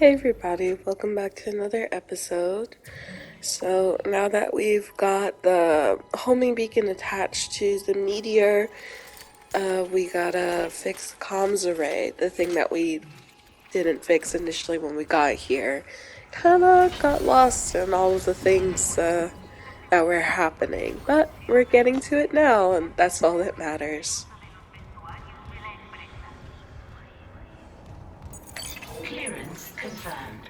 Hey everybody, welcome back to another episode. So now that we've got the homing beacon attached to the meteor, we gotta fix the comms array, the thing that we didn't fix initially when we got here. Kinda got lost in all of the things that were happening, but we're getting to it now, and that's all that matters. Clearance confirmed.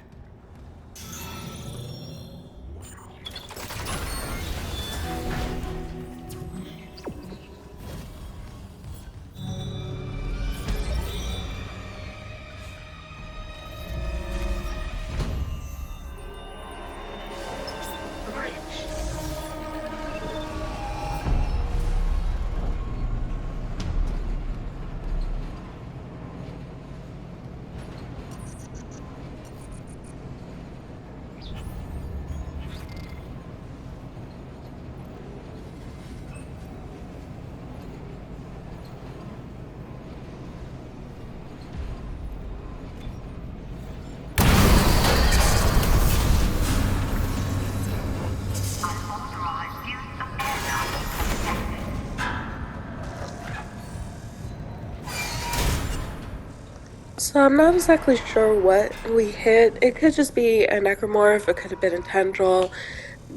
So I'm not exactly sure what we hit. It could just be a necromorph, it could have been a tendril.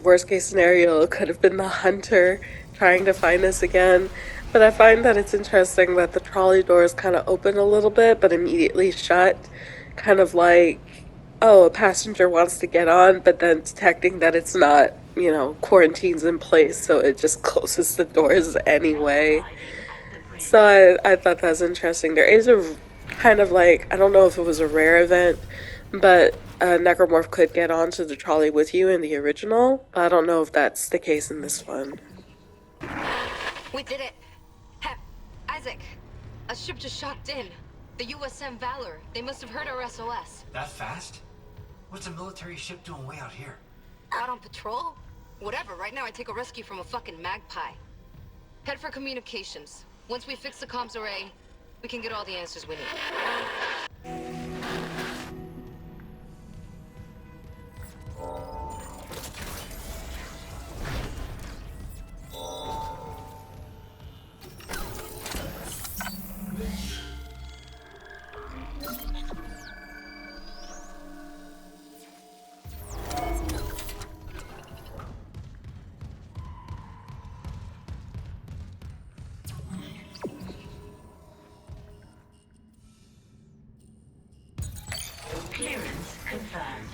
Worst case scenario, it could have been the hunter trying to find us again. But I find that it's interesting that the trolley doors kind of open a little bit but immediately shut. Kind of like, oh, a passenger wants to get on, but then detecting that it's not, quarantine's in place, so it just closes the doors anyway. So I thought that was interesting. There is a kind of like, I don't know if it was a rare event, but a necromorph could get onto the trolley with you in the original. I don't know if that's the case in this one. We did it! Isaac, a ship just shocked in. The USM Valor. They must have heard our SOS. That fast? What's a military ship doing way out here? Out on patrol? Whatever, right now I take a rescue from a fucking magpie. Head for communications. Once we fix the comms array, we can get all the answers we need. Clearance confirmed.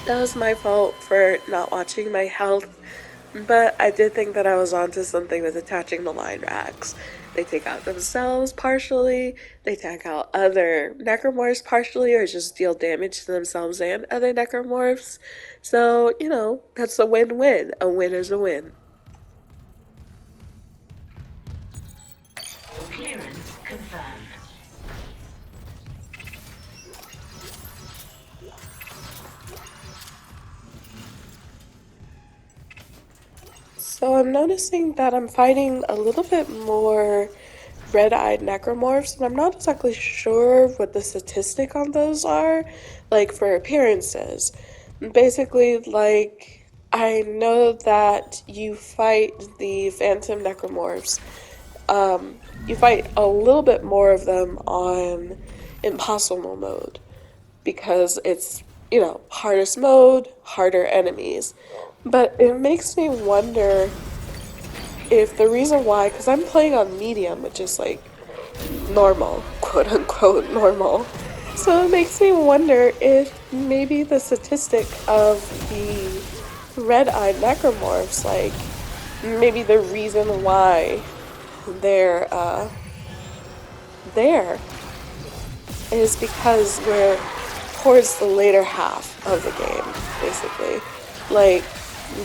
That was my fault for not watching my health, but I did think that I was onto something with attaching the line racks. They take out themselves partially, they take out other necromorphs partially, or just deal damage to themselves and other necromorphs. So, that's a win-win. A win is a win. Clearance confirmed. So I'm noticing that I'm fighting a little bit more red-eyed necromorphs, and I'm not exactly sure what the statistic on those are, like for appearances. Basically, like I know that you fight the Phantom Necromorphs. You fight a little bit more of them on Impossible mode because it's, hardest mode, harder enemies. But it makes me wonder if the reason why, because I'm playing on medium, which is like normal, quote unquote normal. So it makes me wonder if maybe the statistic of the red-eyed necromorphs, like maybe the reason why they're there is because we're towards the later half of the game, basically. Like,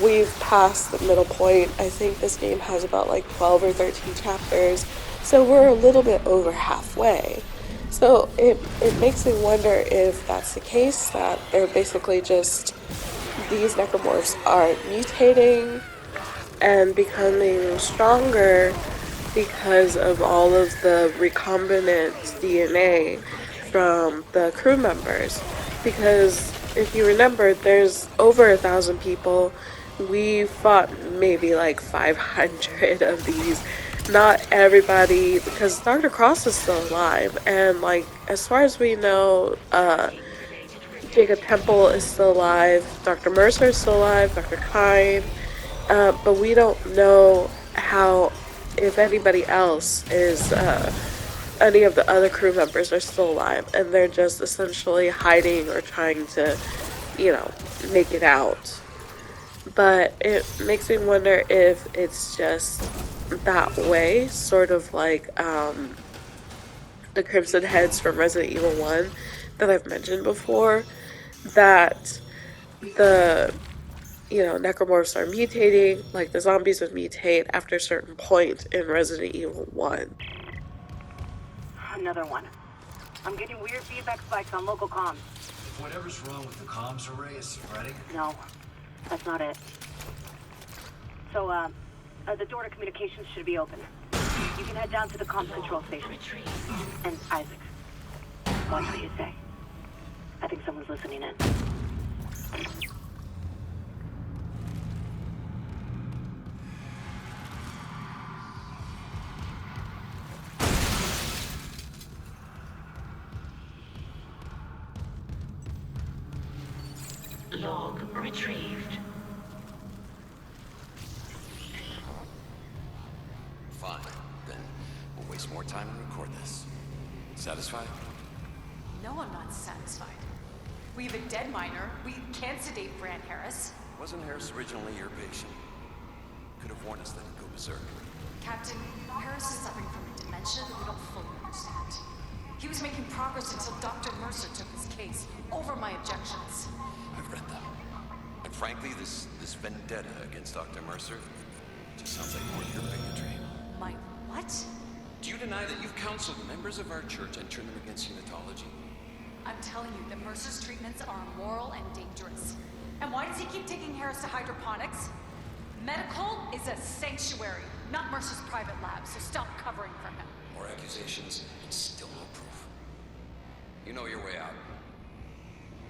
we've passed the middle point. I think this game has about like 12 or 13 chapters, so we're a little bit over halfway. So it makes me wonder if that's the case, that they're basically just, these necromorphs are mutating and becoming stronger because of all of the recombinant DNA from the crew members. Because if you remember, there's over 1,000 people. We fought maybe like 500 of these. Not everybody, because Dr. Cross is still alive, and like as far as we know, Jacob Temple is still alive, Dr. Mercer is still alive, Dr. Kine, but we don't know how, if anybody else is, any of the other crew members are still alive, and they're just essentially hiding or trying to, make it out. But it makes me wonder if it's just that way, sort of like the Crimson Heads from Resident Evil 1 that I've mentioned before, that the necromorphs are mutating, like the zombies would mutate after a certain point in Resident Evil 1. Another one. I'm getting weird feedback spikes on local comms. If whatever's wrong with the comms array is spreading... No, that's not it. So, the door to communications should be open. You can head down to the comms control station. And Isaac, watch what you say. I think someone's listening in. Log retrieved. Fine. Then we'll waste more time and record this. Satisfied? No, I'm not satisfied. We have a dead miner. We can't sedate Bran Harris. Wasn't Harris originally your patient? Could have warned us that he'd go berserk. Captain, Harris is suffering from a dementia that we don't fully understand. He was making progress until Dr. Mercer took his case over my objections. I've read that. And frankly, this vendetta against Dr. Mercer just sounds like more of your bigotry. My what? Do you deny that you've counseled members of our church and turned them against unitology? I'm telling you that Mercer's treatments are immoral and dangerous. And why does he keep taking Harris to hydroponics? Medical is a sanctuary, not Mercer's private lab, so stop covering for him. More accusations and still no proof. You know your way out.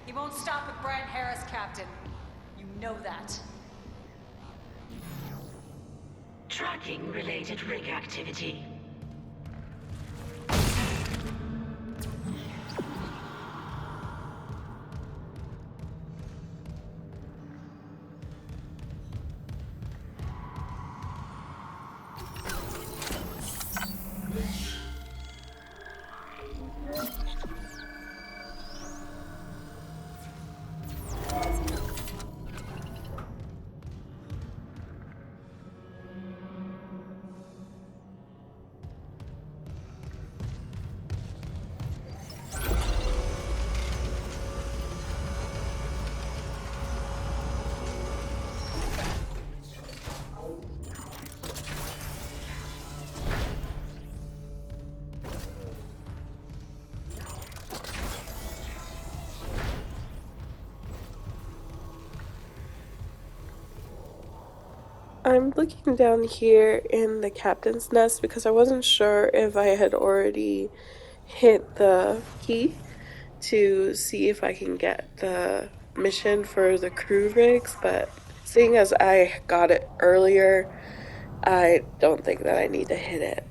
He won't stop with Bran Harris, Captain. You know that. Tracking related rig activity. I'm looking down here in the captain's nest because I wasn't sure if I had already hit the key to see if I can get the mission for the crew rigs, but it seeing as I got it earlier, I don't think that I need to hit it.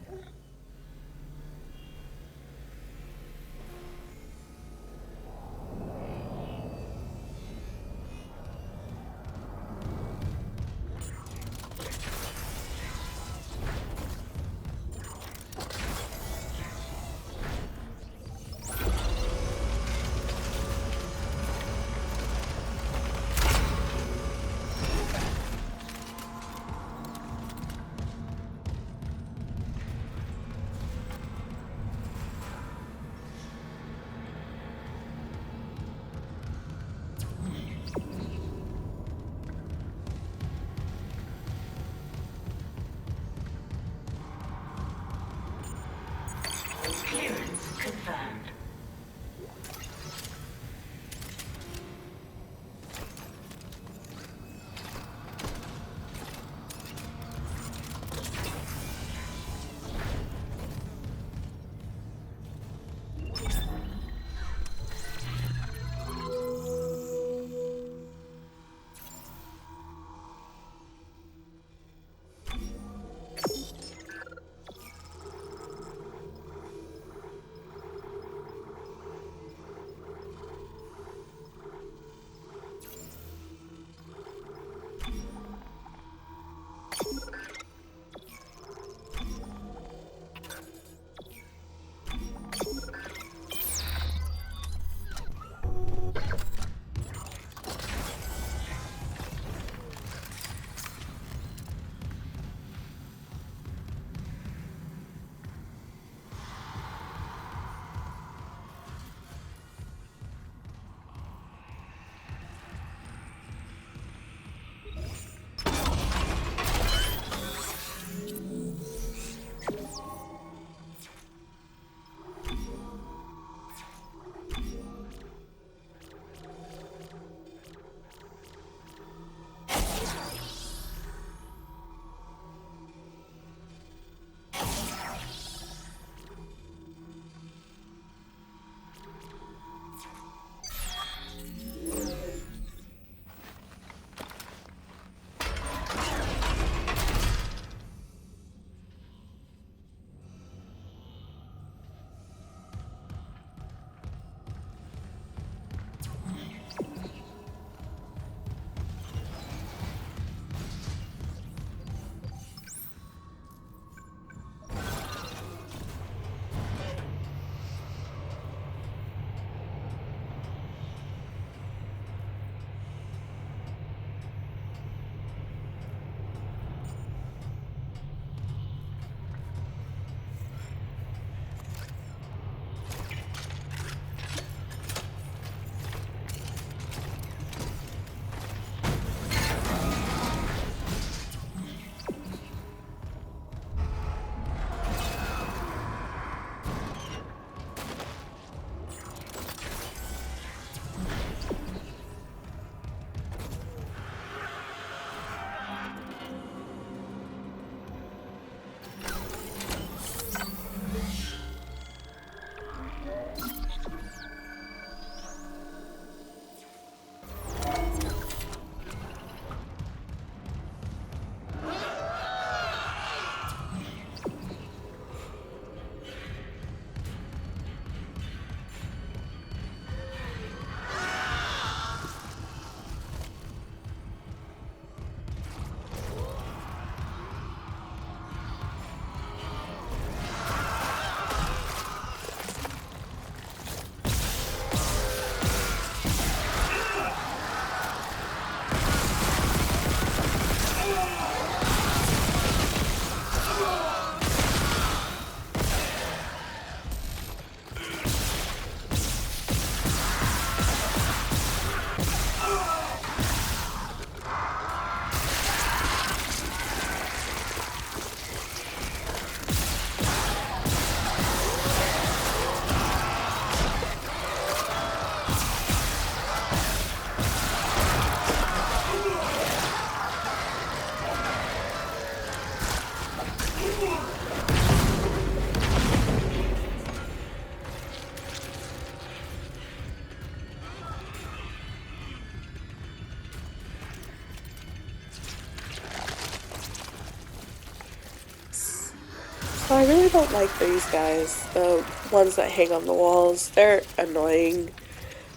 So I really don't like these guys, the ones that hang on the walls. They're annoying.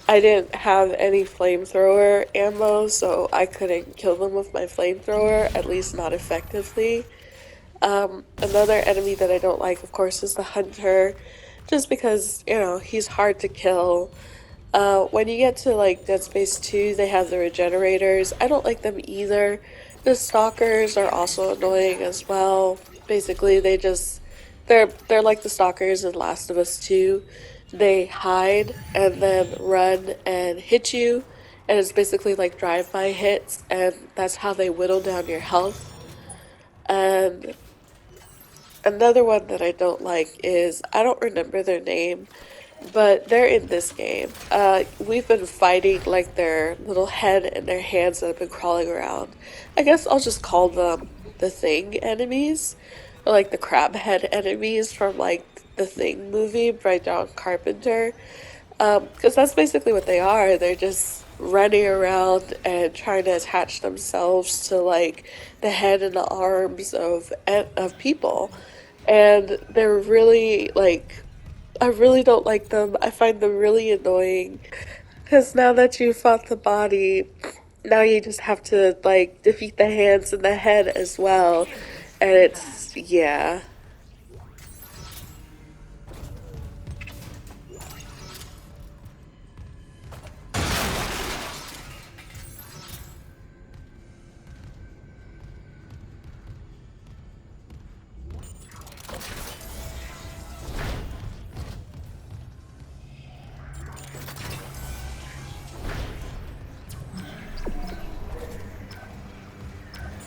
I didn't have any flamethrower ammo, so I couldn't kill them with my flamethrower, at least not effectively. Another enemy that I don't like, of course, is the hunter, just because, he's hard to kill. When you get to like Dead Space 2, they have the regenerators. I don't like them either. The stalkers are also annoying as well. Basically, they're like the stalkers in Last of Us 2. They hide and then run and hit you, and it's basically like drive-by hits, and that's how they whittle down your health. And another one that I don't like is I don't remember their name, but they're in this game. We've been fighting like their little head and their hands that have been crawling around. I guess I'll just call them the Thing enemies, or like the crab head enemies from like the Thing movie by John Carpenter. Because that's basically what they are. They're just running around and trying to attach themselves to like the head and the arms of people, and they're really like I really don't like them. I find them really annoying because now that you fought the body, now you just have to like defeat the hands and the head as well, and it's yeah.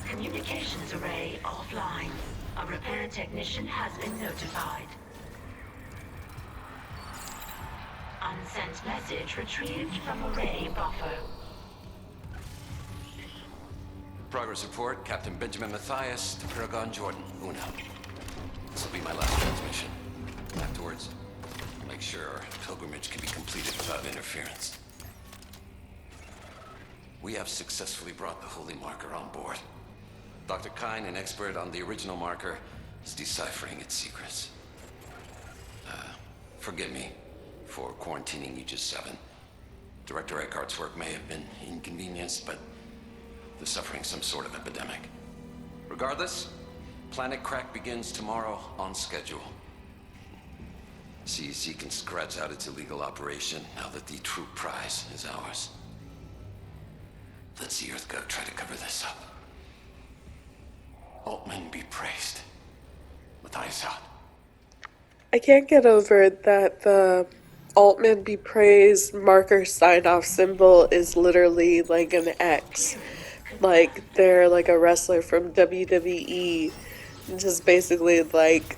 Communications array offline. A repair technician has been notified. Unsent message retrieved from array buffer. Progress report, Captain Benjamin Mathias to Paragon Jordan, Una. This will be my last transmission. Afterwards, make sure our pilgrimage can be completed without interference. We have successfully brought the Holy Marker on board. Dr. Kine, an expert on the original marker, is deciphering its secrets. Forgive me for quarantining you just 7. Director Eckhart's work may have been inconvenienced, but they're suffering some sort of epidemic. Regardless, Planet Crack begins tomorrow on schedule. CEC can scratch out its illegal operation now that the true prize is ours. Let's see EarthGov try to cover this up. Altman be praised. Matthias out. I can't get over that the Altman be praised marker sign off symbol is literally like an X. Like they're like a wrestler from WWE. Just basically like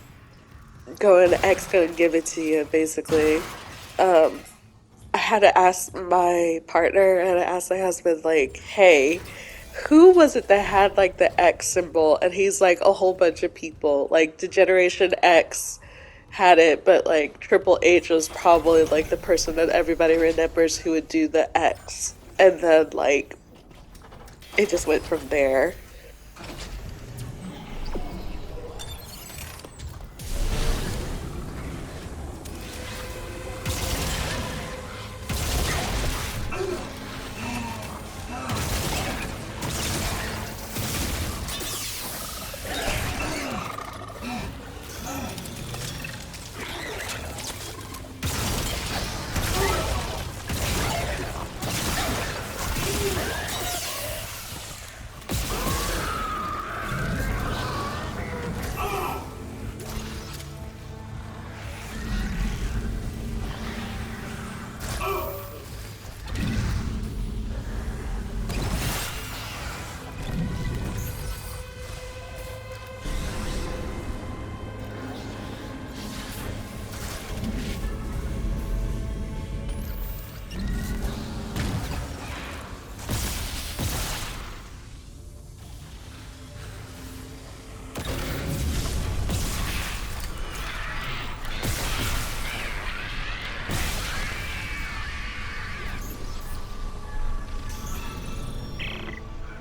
going X gonna give it to you basically. I had to ask my partner and I asked my husband like, hey, who was it that had like the X symbol? And he's like a whole bunch of people. Like Generation X had it, but like Triple H was probably like the person that everybody remembers who would do the X. And then like it just went from there.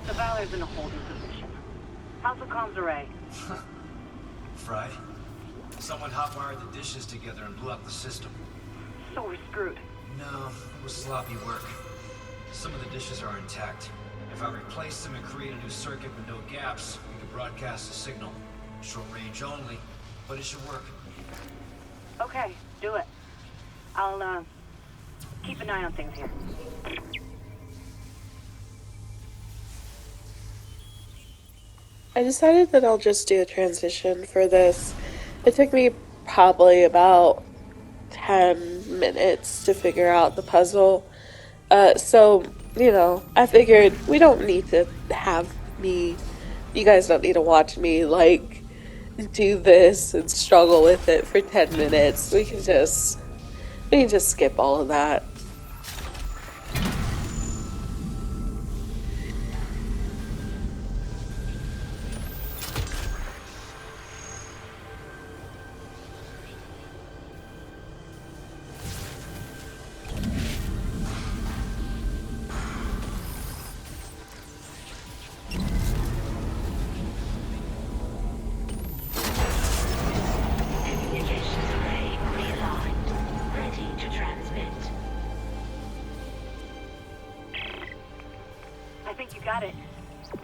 The Valor's in a holding position. How's the comms array? Fried? Someone hotwired the dishes together and blew out the system. So we're screwed. No, it was sloppy work. Some of the dishes are intact. If I replace them and create a new circuit with no gaps, we could broadcast a signal. Short range only, but it should work. Okay, do it. I'll, keep an eye on things here. I decided that I'll just do a transition for this. It took me probably about 10 minutes to figure out the puzzle. So, I figured we don't need to have you guys don't need to watch me, like, do this and struggle with it for 10 minutes. We can just skip all of that. Communications array realigned. Ready to transmit. I think you got it.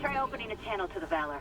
Try opening a channel to the Valor.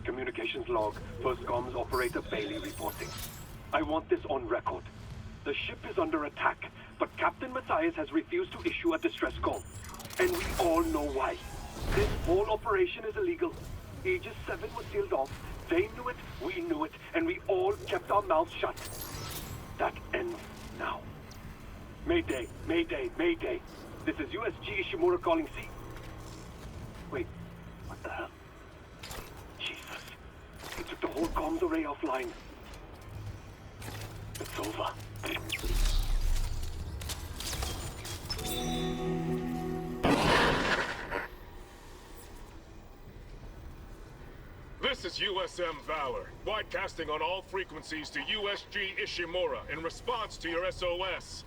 Communications log. First comms operator Bailey reporting. I want this on record. The ship is under attack, but Captain Matthias has refused to issue a distress call. And we all know why. This whole operation is illegal. Aegis 7 was sealed off. They knew it, we knew it, and we all kept our mouths shut. That ends now. Mayday, Mayday, Mayday. This is USG Ishimura calling C. Wait, what the hell? Jesus. He took the whole comms array offline. It's over. This is USM Valor, broadcasting on all frequencies to USG Ishimura in response to your SOS.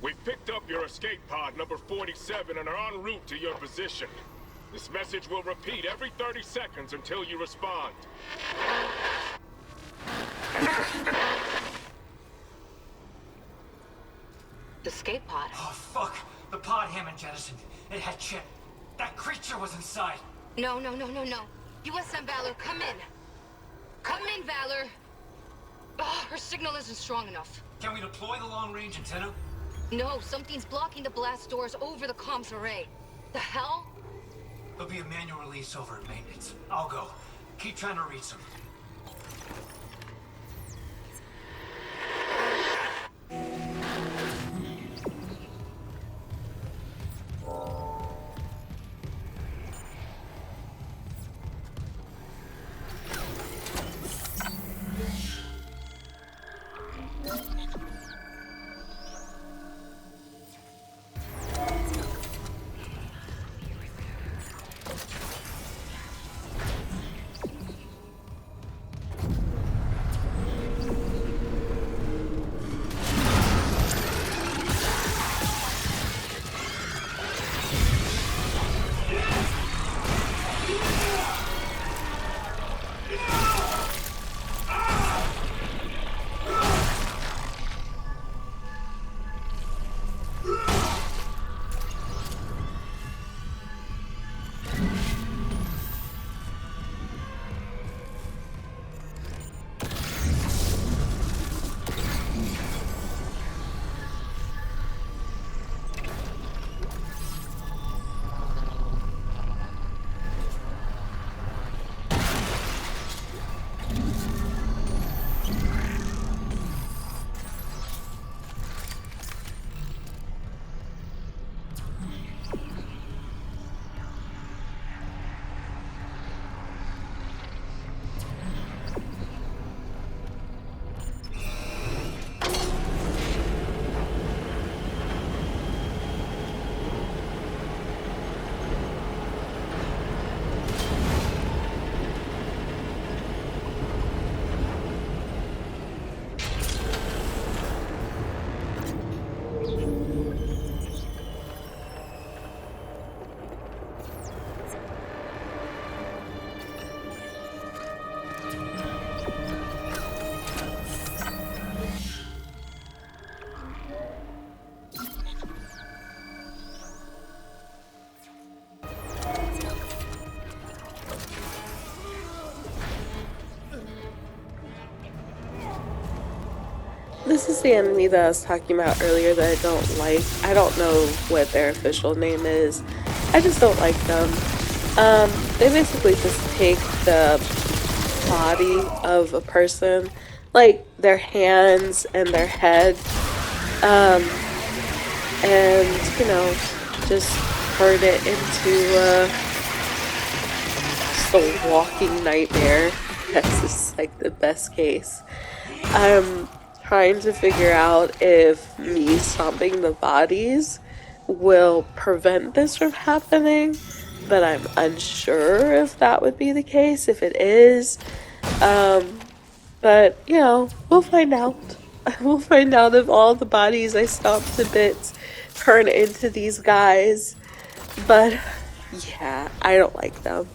We've picked up your escape pod number 47 and are en route to your position. This message will repeat every 30 seconds until you respond. Escape pod. Oh, fuck. The pod Hammond jettisoned. It had Chip. That creature was inside. No. USM Valor, come in. Come in, Valor. Oh, her signal isn't strong enough. Can we deploy the long-range antenna? No, something's blocking the blast doors over the comms array. The hell? There'll be a manual release over at maintenance. I'll go. Keep trying to reach them. this is the enemy that I was talking about earlier that I don't like. I don't know what their official name is. I just don't like them. They basically just take the body of a person, like their hands and their head, and, you know, just turn it into just a walking nightmare. That's just like the best case. I'm trying to figure out if me stomping the bodies will prevent this from happening, but I'm unsure if that would be the case. If it is, but you know, we'll find out. We'll find out if all the bodies I stomp to bits turn into these guys. But yeah, I don't like them.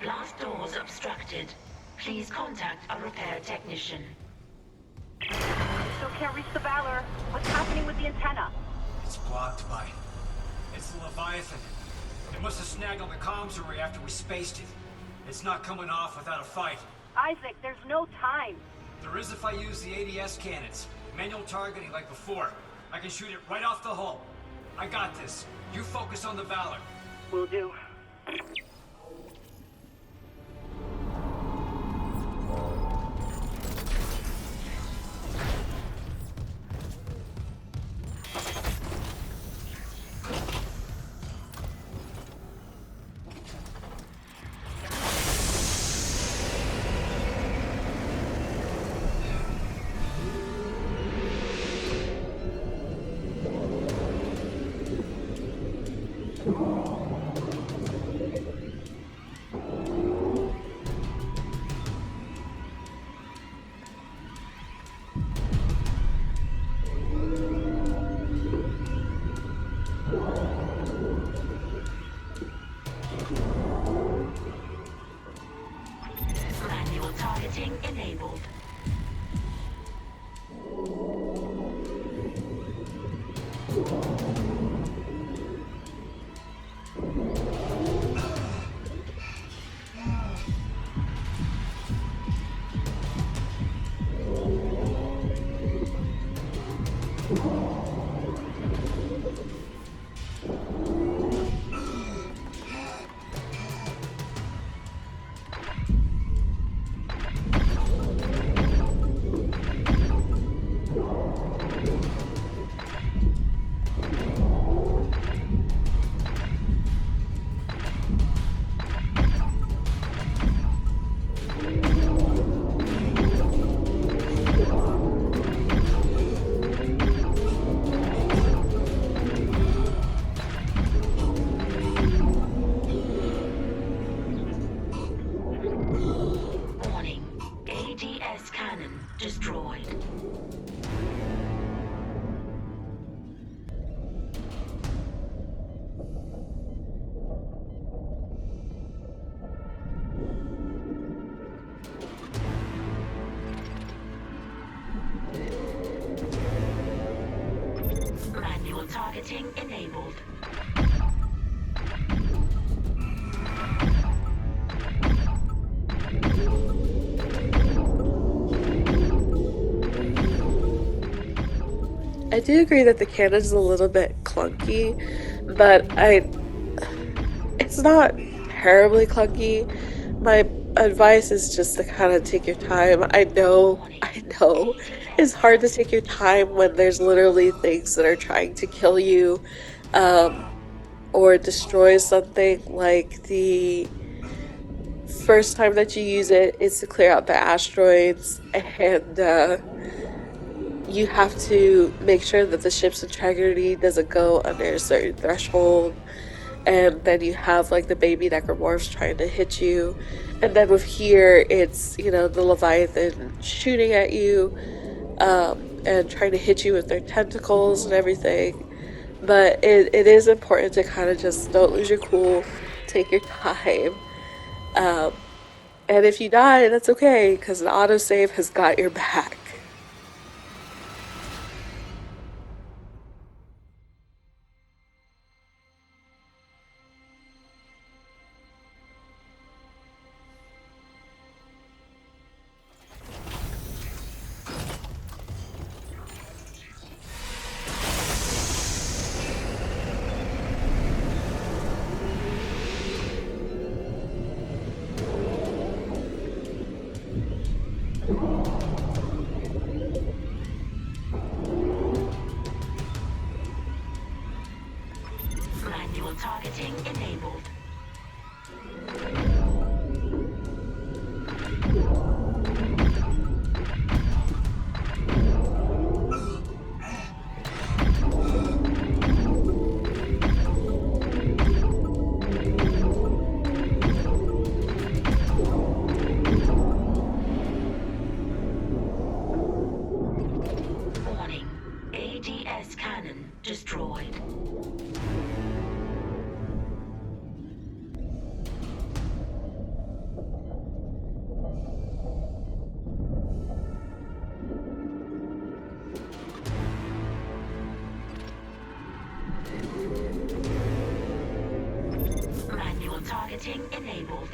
Blast doors obstructed. Please contact a repair technician. Still can't reach the Valor. What's happening with the antenna? It's blocked by... It's the Leviathan. It must have snagged on the comms array after we spaced it. It's not coming off without a fight. Isaac, there's no time. There is if I use the ADS cannons. Manual targeting like before. I can shoot it right off the hull. I got this. You focus on the Valor. Will do. I do agree that the cannon's a little bit clunky, but it's not terribly clunky. My advice is just to kind of take your time. I know it's hard to take your time when there's literally things that are trying to kill you, um, or destroy something. Like the first time that you use it is to clear out the asteroids, and you have to make sure that the ship's integrity doesn't go under a certain threshold. And then you have like the baby necromorphs trying to hit you. And then with here, it's, the Leviathan shooting at you, and trying to hit you with their tentacles and everything. But it is important to kind of just don't lose your cool, take your time. Um, and if you die, that's okay, because an autosave has got your back. Manual targeting enabled. Warning. ADS cannon destroyed. Manual targeting enabled.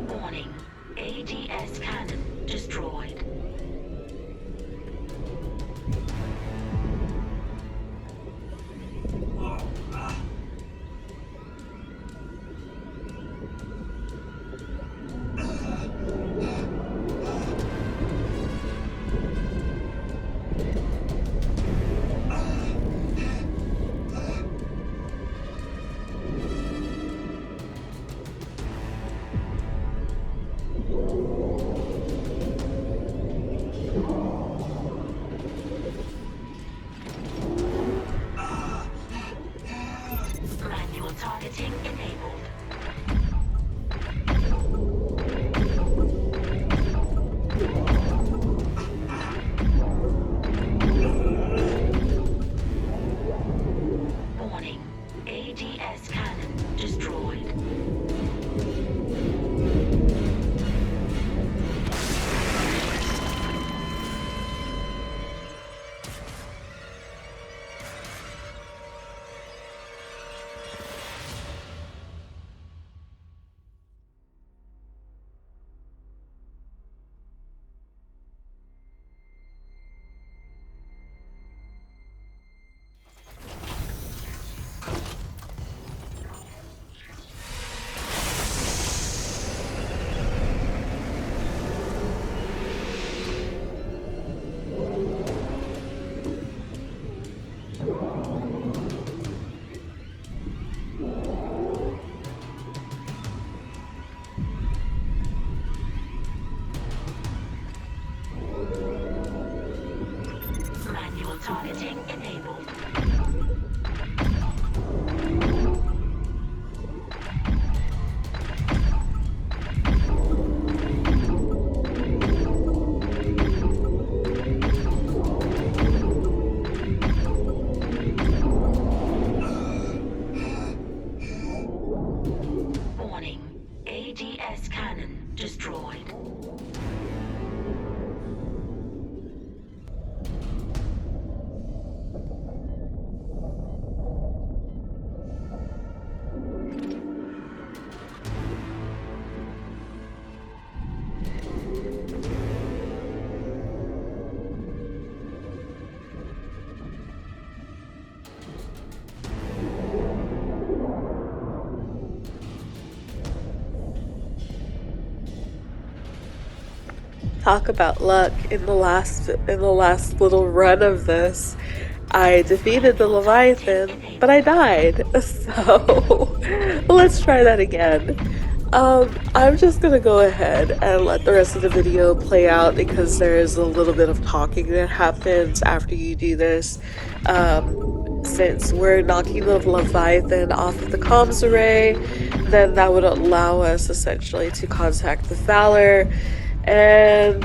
Warning. ADS cannon destroyed. Manual targeting enabled. Warning. ADS cannon destroyed. Manual targeting enabled. talk about luck in the last little run of this. I defeated the Leviathan, but I died. So let's try that again. I'm just gonna go ahead and let the rest of the video play out because there's a little bit of talking that happens after you do this. Since we're knocking the Leviathan off of the comms array, then that would allow us essentially to contact the Valor and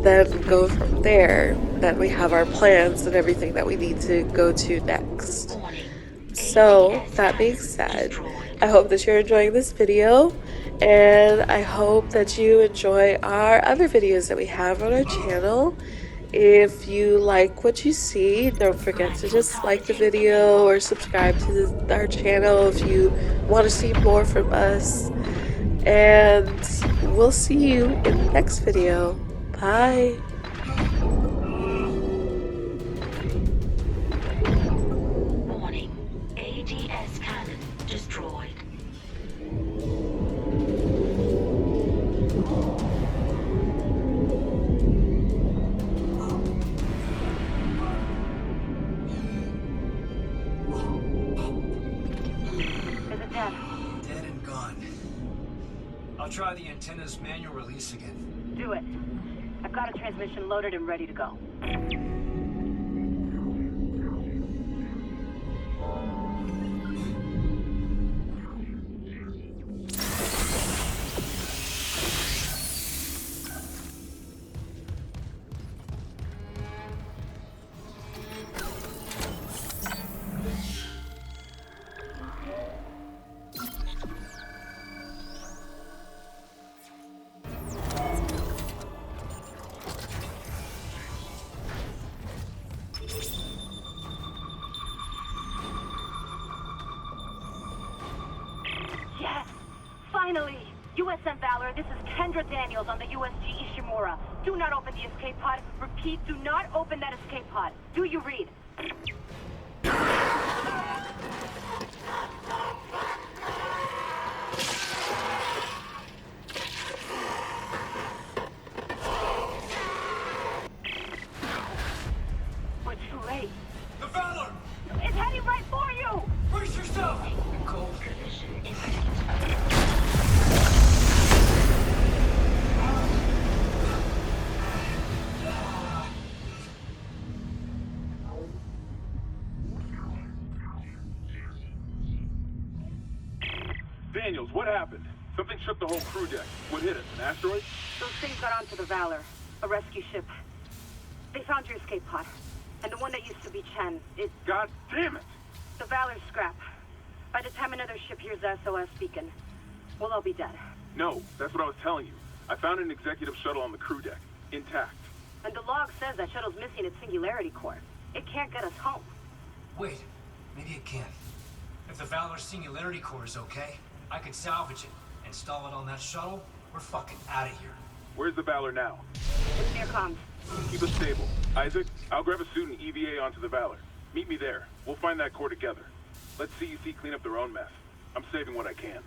then go from there. Then we have our plans and everything that we need to go to next. So, that being said, I hope that you're enjoying this video, and I hope that you enjoy our other videos that we have on our channel. If you like what you see, don't forget to just like the video or subscribe to our channel if you want to see more from us. And we'll see you in the next video. Bye. Warning. ADS cannon destroyed. Is it dead? Dead and gone. I'll try the antenna's manual release again. Do it. I've got a transmission loaded and ready to go. Yes! Finally! USM Valor, this is Kendra Daniels on the USG Ishimura. Do not open the escape pod. Repeat, do not open that escape pod. Do you read? We're too late. The Valor! It's heading right for you! Brace yourself! Cold. Collision imminent. Daniels, what happened? Something shook the whole crew deck. What hit it? An asteroid? Those things got onto the Valor, a rescue ship. They found your escape pod. And the one that used to be Chen, God damn it! the Valor's scrap. By the time another ship hears the SOS beacon, we'll all be dead. No, that's what I was telling you. I found an executive shuttle on the crew deck, intact. And the log says that shuttle's missing its singularity core. It can't get us home. Wait, maybe it can. If the Valor's singularity core is okay, I could salvage it, install it on that shuttle. We're fucking out of here. Where's the Valor now? It's near comms. Keep us stable. Isaac, I'll grab a suit and EVA onto the Valor. Meet me there. We'll find that core together. Let CEC clean up their own mess. I'm saving what I can.